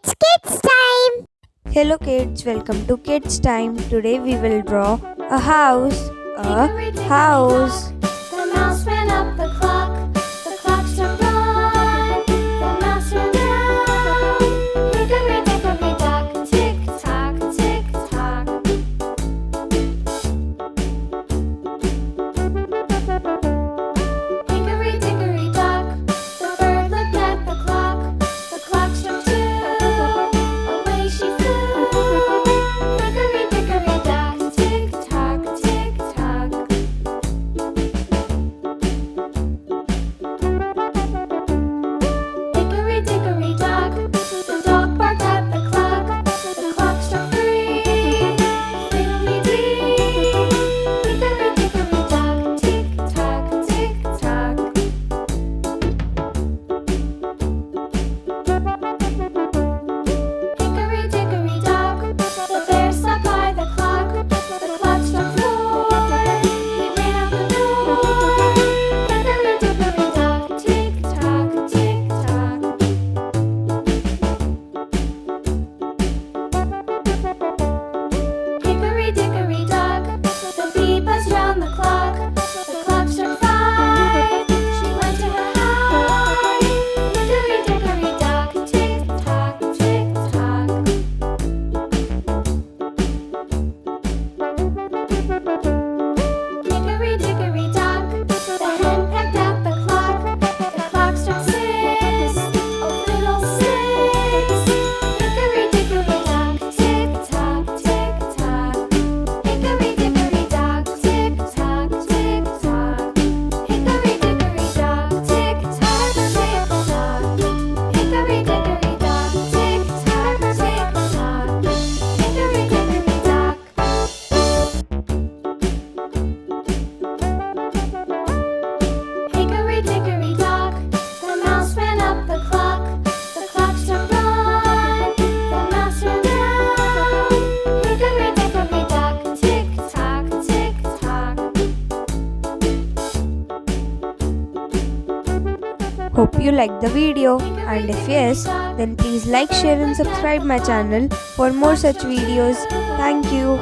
It's kids time. Hello kids, welcome to Kids Time. Today we will draw a house. A house. The mouse ran up the clock. The clock struck one. The mouse ran down. Hickory dickory dock. Tick tock, tick tock. Hickory dickory dock. The bird looked at the clock. The clock struck two. Away she flew. Hickory dickory dock. Tick tock, tick tock. Hickory dickory dock. The dog barked at the clock. The clock struck three. Fiddly-dee. Hickory dickory dock. Tick tock, tick tock. Hickory dickory dock. The bear sat by the clock. The clock struck four. He ran out the door. Hickory dickory dock. Tick tock, tick tock. Hickory dickory dock. The bee buzzed round the clock. The clock struck five. She went to her hive. Hickory dickory dock. Tick tock, tick tock. Hickory dickory dock. The hen pecked at the clock. The clock struck six. Oh, fiddlesticks. Hickory dickory dock. Tick tock, tick tock. Hickory dickory dock. Tick tock, tick tock. Hickory dickory dock. Tick tock, tick tock. Hickory dickory dock. Tick tock, tick tock. Hickory dickory dock. Hickory dickory dock. The mouse ran up the clock. The clock struck one. The mouse ran down. Hickory dickory dock. Tick tock, tick tock. Hope you liked the video, and if yes, then please like, share and subscribe my channel for more such videos. Thank you.